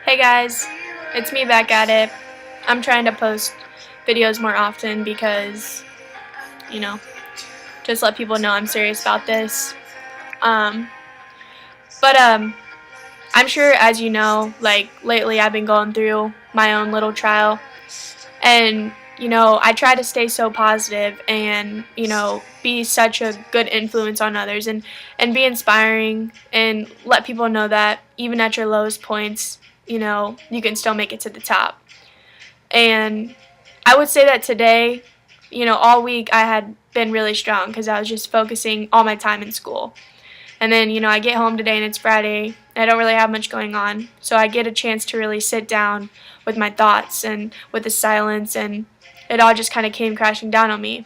Hey guys, it's me back at it. I'm trying to post videos more often because, you know, just let people know I'm serious about this. Um, but I'm sure as you know, like lately I've been going through my own little trial, and I try to stay so positive and be such a good influence on others and be inspiring and let people know that even at your lowest points, you can still make it to the top. And I would say that today, all week I had been really strong because I was just focusing all my time in school. And then, I get home today and it's Friday. And I don't really have much going on. So I get a chance to really sit down with my thoughts and with the silence, and it all just kind of came crashing down on me.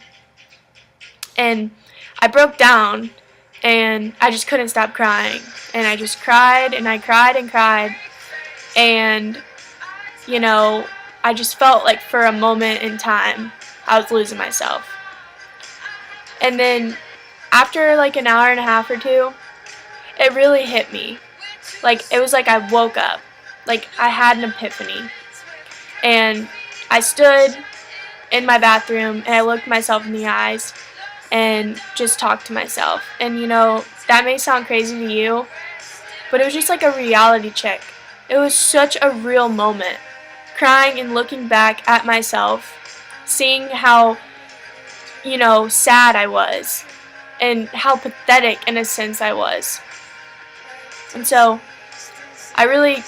And I broke down and I just couldn't stop crying. And I just cried and I cried and cried. And, you know, I just felt like for a moment in time I was losing myself. And then after like an hour and a half or two, it really hit me. Like it was like I woke up. Like I had an epiphany. And I stood in my bathroom and I looked myself in the eyes and just talked to myself. And that may sound crazy to you, but it was just like a reality check. It was such a real moment. Crying and looking back at myself, seeing how, sad I was and how pathetic in a sense I was. And so I really,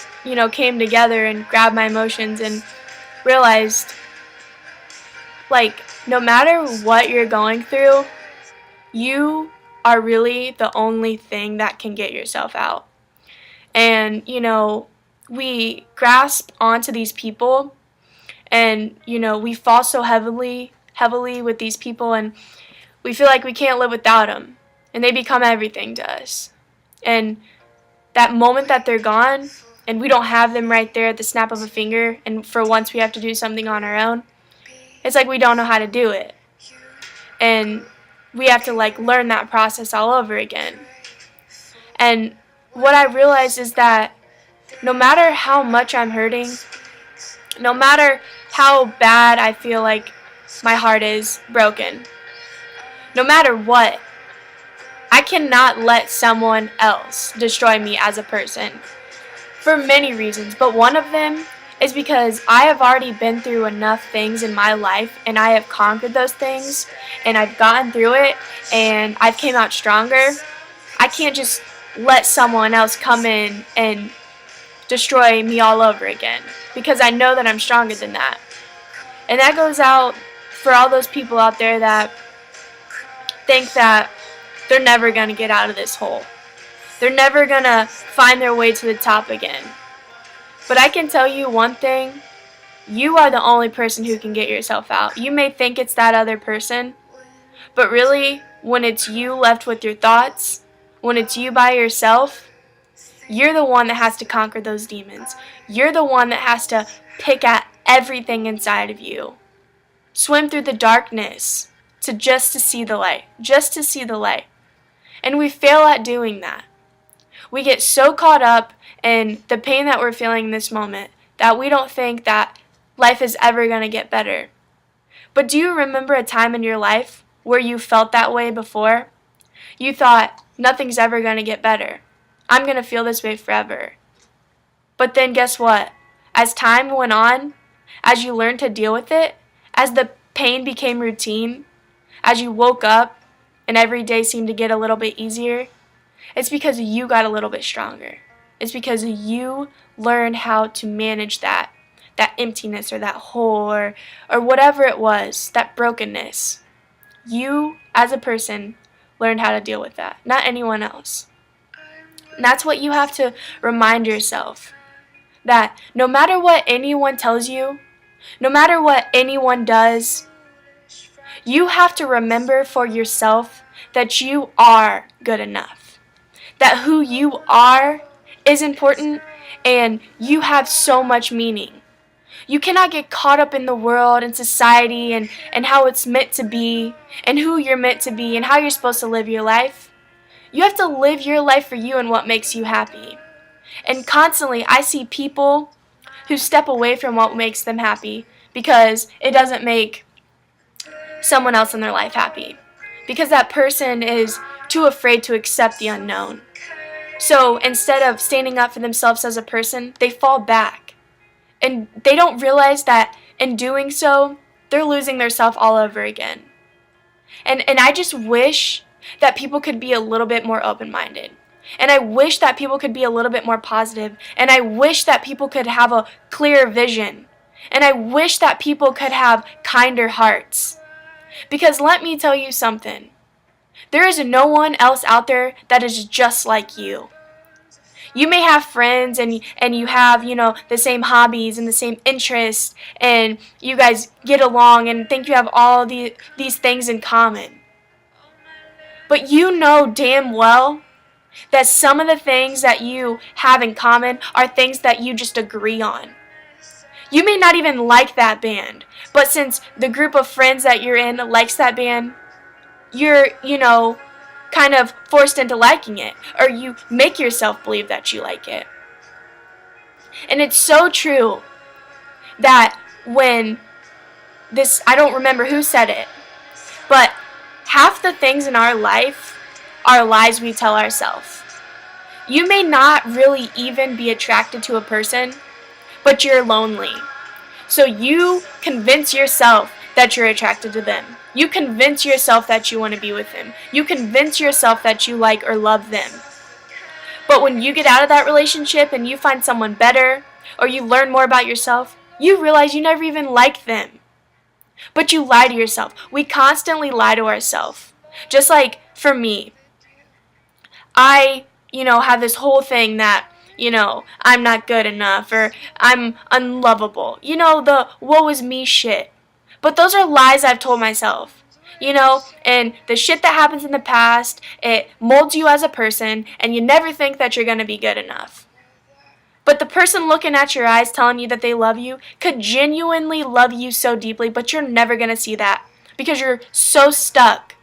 came together and grabbed my emotions and realized, like, no matter what you're going through, you are really the only thing that can get yourself out. And, we grasp onto these people and, we fall so heavily with these people, and we feel like we can't live without them. And they become everything to us. And that moment that they're gone and we don't have them right there at the snap of a finger, and for once we have to do something on our own, it's like we don't know how to do it. And we have to like learn that process all over again. And what I realized is that no matter how much I'm hurting, no matter how bad I feel like my heart is broken, no matter what, I cannot let someone else destroy me as a person for many reasons, but one of them is because I have already been through enough things in my life and I have conquered those things and I've gotten through it and I've came out stronger. I can't just let someone else come in and destroy me all over again because I know that I'm stronger than that. And that goes out for all those people out there that think that they're never going to get out of this hole. They're never going to find their way to the top again. But I can tell you one thing. You are the only person who can get yourself out. You may think it's that other person, but really, when it's you left with your thoughts, when it's you by yourself, you're the one that has to conquer those demons. You're the one that has to pick at everything inside of you. Swim through the darkness just to see the light. Just to see the light. And we fail at doing that. We get so caught up in the pain that we're feeling in this moment that we don't think that life is ever going to get better. But do you remember a time in your life where you felt that way before? You thought, nothing's ever going to get better. I'm going to feel this way forever. But then guess what? As time went on, as you learned to deal with it, as the pain became routine, as you woke up and every day seemed to get a little bit easier, it's because you got a little bit stronger. It's because you learned how to manage that emptiness or that hole or whatever it was, that brokenness. You, as a person, learned how to deal with that, not anyone else. And that's what you have to remind yourself, that no matter what anyone tells you, no matter what anyone does, you have to remember for yourself that you are good enough. That who you are is important and you have so much meaning. You cannot get caught up in the world and society and how it's meant to be and who you're meant to be and how you're supposed to live your life. You have to live your life for you and what makes you happy. And constantly I see people who step away from what makes them happy because it doesn't make someone else in their life happy. Because that person is too afraid to accept the unknown. So instead of standing up for themselves as a person, they fall back. And they don't realize that in doing so, they're losing their self all over again. And I just wish that people could be a little bit more open-minded. And I wish that people could be a little bit more positive. And I wish that people could have a clearer vision. And I wish that people could have kinder hearts. Because let me tell you something. There is no one else out there that is just like you. You may have friends and you have, the same hobbies and the same interests, and you guys get along and think you have all these things in common. But you know damn well that some of the things that you have in common are things that you just agree on. You may not even like that band, but since the group of friends that you're in likes that band, you're, kind of forced into liking it, or you make yourself believe that you like it. And it's so true that when I don't remember who said it, but half the things in our life are lies we tell ourselves. You may not really even be attracted to a person, but you're lonely. So you convince yourself that you're attracted to them. You convince yourself that you want to be with them. You convince yourself that you like or love them. But when you get out of that relationship and you find someone better, or you learn more about yourself, you realize you never even liked them. But you lie to yourself. We constantly lie to ourselves. Just like for me, I, have this whole thing that, I'm not good enough, or I'm unlovable. The woe is me shit. But those are lies I've told myself, and the shit that happens in the past, it molds you as a person, and you never think that you're going to be good enough. But the person looking at your eyes telling you that they love you could genuinely love you so deeply, but you're never going to see that because you're so stuck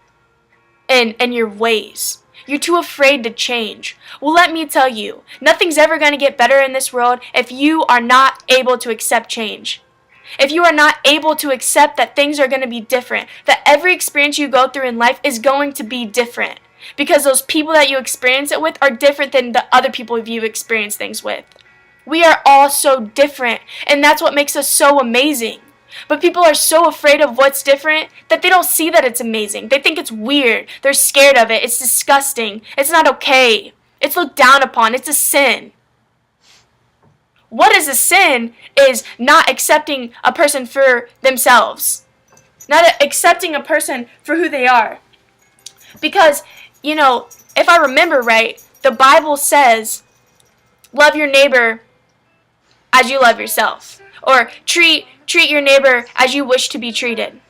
in your ways. You're too afraid to change. Well, let me tell you, nothing's ever going to get better in this world if you are not able to accept change. If you are not able to accept that things are going to be different, that every experience you go through in life is going to be different, because those people that you experience it with are different than the other people you experience things with. We are all so different, and that's what makes us so amazing. But people are so afraid of what's different that they don't see that it's amazing. They think it's weird. They're scared of it. It's disgusting. It's not okay. It's looked down upon. It's a sin. What is a sin is not accepting a person for themselves. Not accepting a person for who they are. Because, if I remember right, the Bible says, love your neighbor as you love yourself. Or treat your neighbor as you wish to be treated.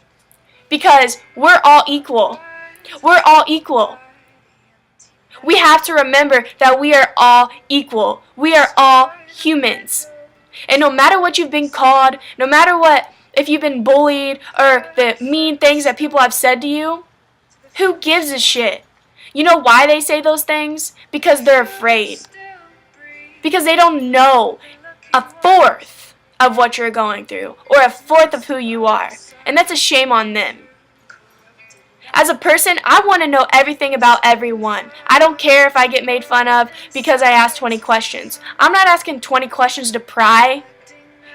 Because we're all equal. We're all equal. We have to remember that we are all equal. We are all humans. And no matter what you've been called, no matter if you've been bullied or the mean things that people have said to you, who gives a shit? You know why they say those things? Because they're afraid. Because they don't know a fourth of what you're going through, or a fourth of who you are. And that's a shame on them. As a person, I want to know everything about everyone. I don't care if I get made fun of because I asked 20 questions. I'm not asking 20 questions to pry,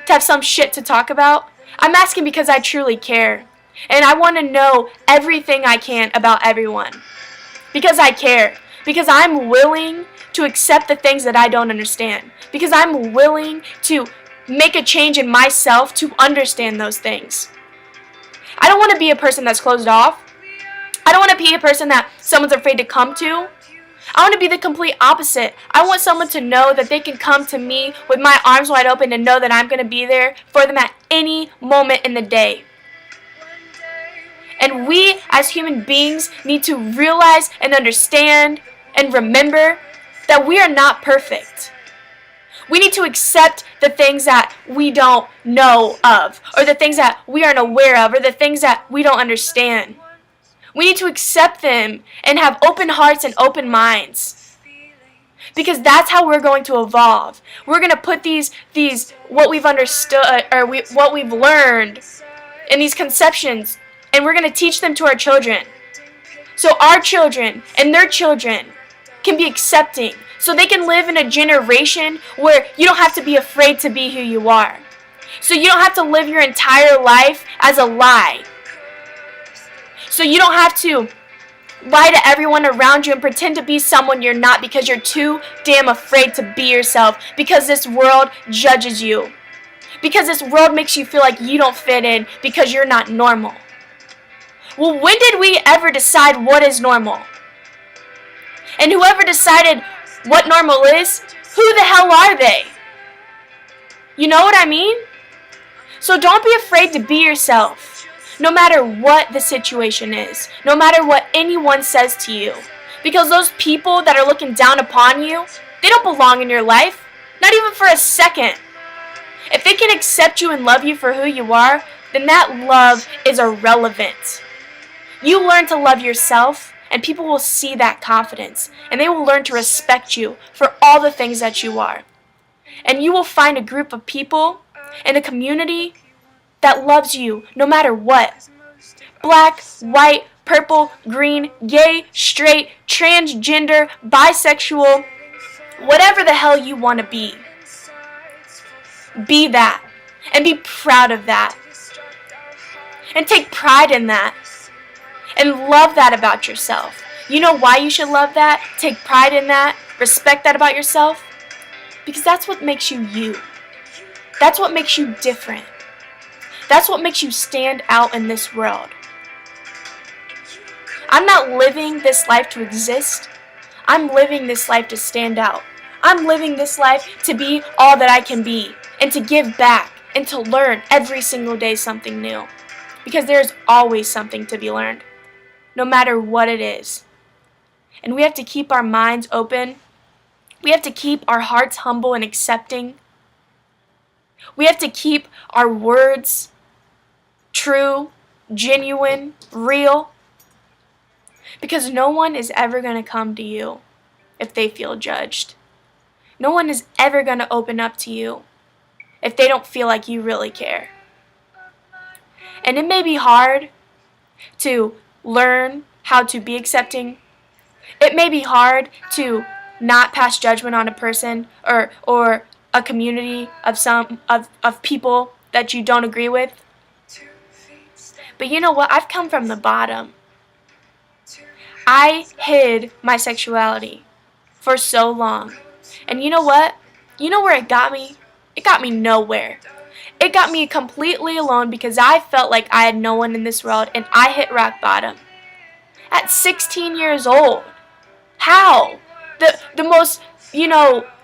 to have some shit to talk about. I'm asking because I truly care. And I want to know everything I can about everyone. Because I care. Because I'm willing to accept the things that I don't understand. Because I'm willing to make a change in myself to understand those things. I don't want to be a person that's closed off. I don't want to be a person that someone's afraid to come to. I want to be the complete opposite. I want someone to know that they can come to me with my arms wide open and know that I'm going to be there for them at any moment in the day. And we, as human beings, need to realize and understand and remember that we are not perfect. We need to accept the things that we don't know of, or the things that we aren't aware of, or the things that we don't understand. We need to accept them and have open hearts and open minds. Because that's how we're going to evolve. We're going to put these what we've understood or what we've learned in these conceptions, and we're going to teach them to our children. So our children and their children can be accepting. So they can live in a generation where you don't have to be afraid to be who you are. So you don't have to live your entire life as a lie. So you don't have to lie to everyone around you and pretend to be someone you're not because you're too damn afraid to be yourself, because this world judges you, because this world makes you feel like you don't fit in because you're not normal. Well, when did we ever decide what is normal? And whoever decided what normal is, who the hell are they? You know what I mean? So don't be afraid to be yourself. No matter what the situation is, no matter what anyone says to you. Because those people that are looking down upon you, they don't belong in your life, not even for a second. If they can accept you and love you for who you are, then that love is irrelevant. You learn to love yourself, and people will see that confidence, and they will learn to respect you for all the things that you are. And you will find a group of people in a community that loves you no matter what. Black, white, purple, green, gay, straight, transgender, bisexual, whatever the hell you want to be. Be that. And be proud of that. And take pride in that. And love that about yourself. You know why you should love that? Take pride in that. Respect that about yourself. Because that's what makes you you. That's what makes you different. That's what makes you stand out in this world. I'm not living this life to exist. I'm living this life to stand out. I'm living this life to be all that I can be and to give back and to learn every single day something new. Because there's always something to be learned, no matter what it is. And we have to keep our minds open. We have to keep our hearts humble and accepting. We have to keep our words true, genuine, real. Because no one is ever going to come to you if they feel judged. No one is ever going to open up to you if they don't feel like you really care. And it may be hard to learn how to be accepting. It may be hard to not pass judgment on a person or a community of people that you don't agree with. But you know what? I've come from the bottom. I hid my sexuality for so long. And you know what? You know where it got me? It got me nowhere. It got me completely alone because I felt like I had no one in this world, and I hit rock bottom. At 16 years old. How? The most,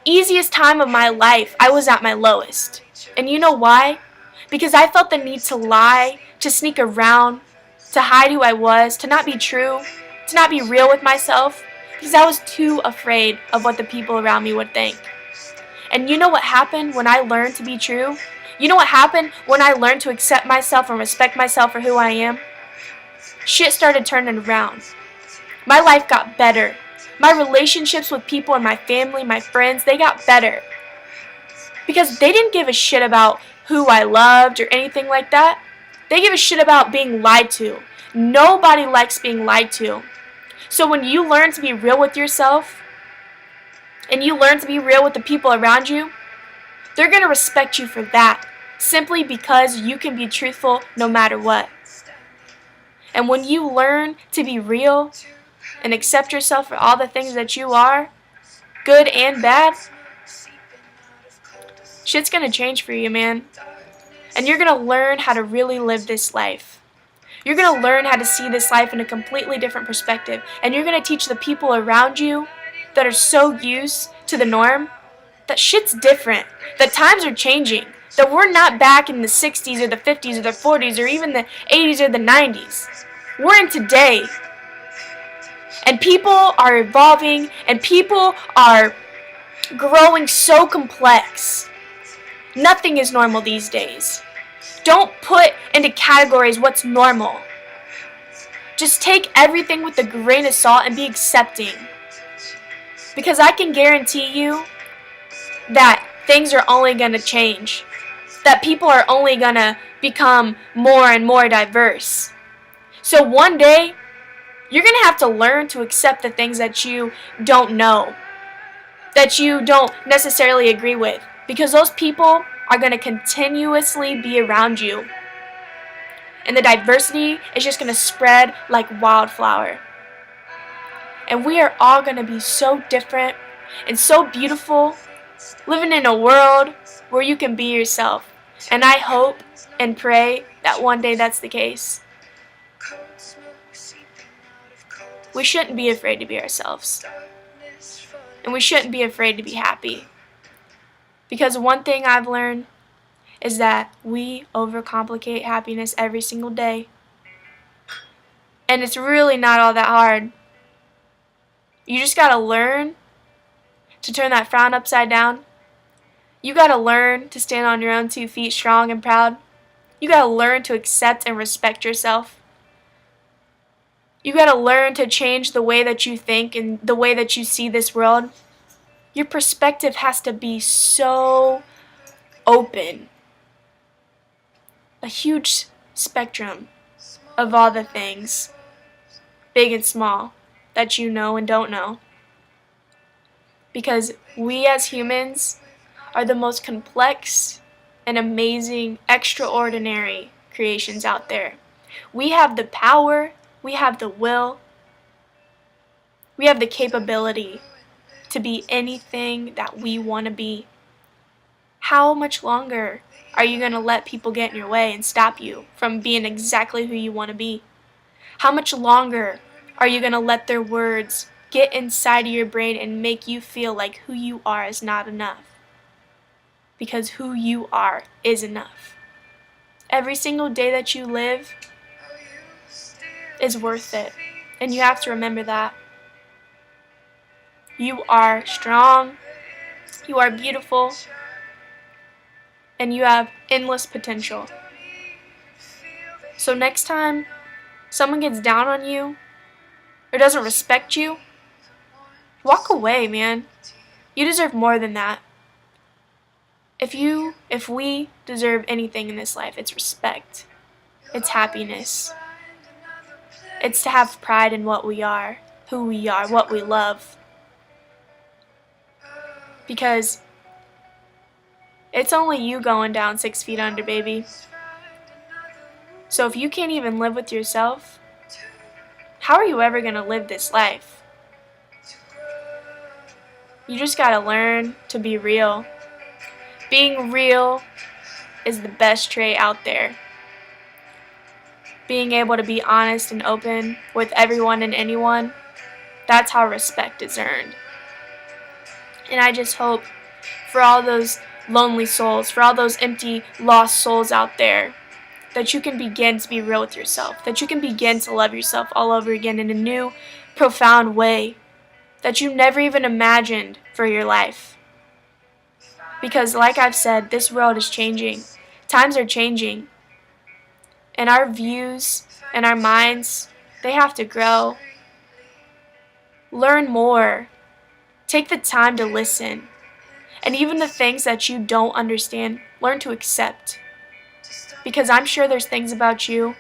easiest time of my life, I was at my lowest. And you know why? Because I felt the need to lie, to sneak around, to hide who I was, to not be true, to not be real with myself, because I was too afraid of what the people around me would think. And you know what happened when I learned to be true? You know what happened when I learned to accept myself and respect myself for who I am? Shit started turning around. My life got better. My relationships with people in my family, my friends, they got better. Because they didn't give a shit about who I loved or anything like that. They give a shit about being lied to. Nobody likes being lied to. So when you learn to be real with yourself, and you learn to be real with the people around you, they're going to respect you for that, simply because you can be truthful no matter what. And when you learn to be real and accept yourself for all the things that you are, good and bad, shit's going to change for you, man. And you're going to learn how to really live this life. You're going to learn how to see this life in a completely different perspective. And you're going to teach the people around you that are so used to the norm that shit's different, that times are changing, that we're not back in the 60s or the 50s or the 40s or even the 80s or the 90s. We're in today. And people are evolving, and people are growing so complex. Nothing is normal these days. Don't put into categories what's normal. Just take everything with a grain of salt and be accepting. Because I can guarantee you that things are only going to change. That people are only going to become more and more diverse. So one day, you're going to have to learn to accept the things that you don't know, that you don't necessarily agree with, because those people are going to continuously be around you. And the diversity is just going to spread like wildflower. And we are all going to be so different and so beautiful, living in a world where you can be yourself. And I hope and pray that one day that's the case. We shouldn't be afraid to be ourselves. And we shouldn't be afraid to be happy. Because one thing I've learned is that we overcomplicate happiness every single day. And it's really not all that hard. You just gotta learn to turn that frown upside down. You gotta learn to stand on your own 2 feet strong and proud. You gotta learn to accept and respect yourself. You gotta learn to change the way that you think and the way that you see this world. Your perspective has to be so open. A huge spectrum of all the things, big and small, that you know and don't know. Because we as humans are the most complex and amazing, extraordinary creations out there. We have the power, we have the will, we have the capability to be anything that we want to be. How much longer are you going to let people get in your way and stop you from being exactly who you want to be? How much longer are you going to let their words get inside of your brain and make you feel like who you are is not enough? Because who you are is enough. Every single day that you live is worth it. And you have to remember that. You are strong, you are beautiful, and you have endless potential. So next time someone gets down on you or doesn't respect you, walk away, man. You deserve more than that. If we deserve anything in this life, it's respect. It's happiness. It's to have pride in what we are, who we are, what we love. Because it's only you going down 6 feet under, baby. So if you can't even live with yourself, how are you ever going to live this life? You just got to learn to be real. Being real is the best trait out there. Being able to be honest and open with everyone and anyone, that's how respect is earned. And I just hope for all those lonely souls, for all those empty, lost souls out there, that you can begin to be real with yourself, that you can begin to love yourself all over again in a new, profound way that you never even imagined for your life. Because like I've said, this world is changing. Times are changing. And our views and our minds, they have to grow. Learn more. Take the time to listen. And even the things that you don't understand, learn to accept. Because I'm sure there's things about you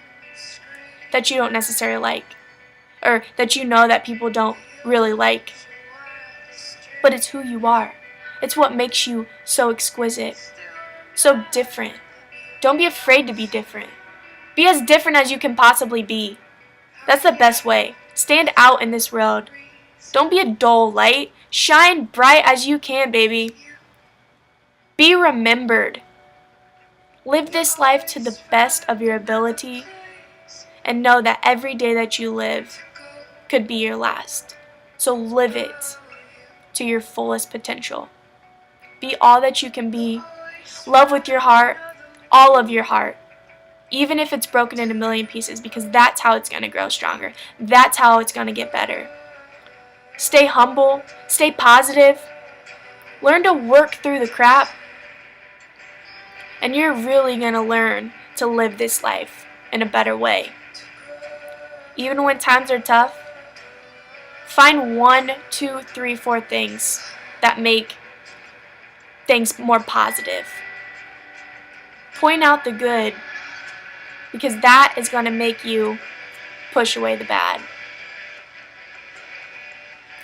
that you don't necessarily like. Or that you know that people don't really like. But it's who you are. It's what makes you so exquisite. So different. Don't be afraid to be different. Be as different as you can possibly be. That's the best way. Stand out in this world. Don't be a dull light. Shine bright as you can, baby. Be remembered. Live this life to the best of your ability and know that every day that you live could be your last. So live it to your fullest potential. Be all that you can be. Love with your heart, all of your heart. Even if it's broken in a million pieces, because that's how it's going to grow stronger. That's how it's going to get better. Stay humble. Stay positive. Learn to work through the crap. And you're really going to learn to live this life in a better way. Even when times are tough, Find 1, 2, 3, 4 things that make things more positive. Point out the good, because that is going to make you push away the bad.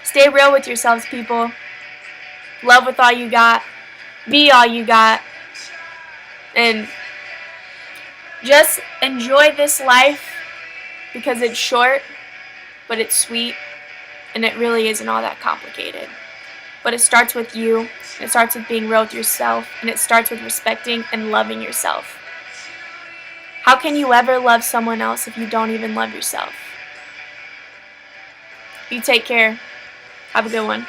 Stay real with yourselves, people. Love with all you got. Be all you got. And just enjoy this life, because it's short, but it's sweet, and it really isn't all that complicated. But it starts with you, and it starts with being real with yourself, and it starts with respecting and loving yourself. How can you ever love someone else if you don't even love yourself? You take care. Have a good one.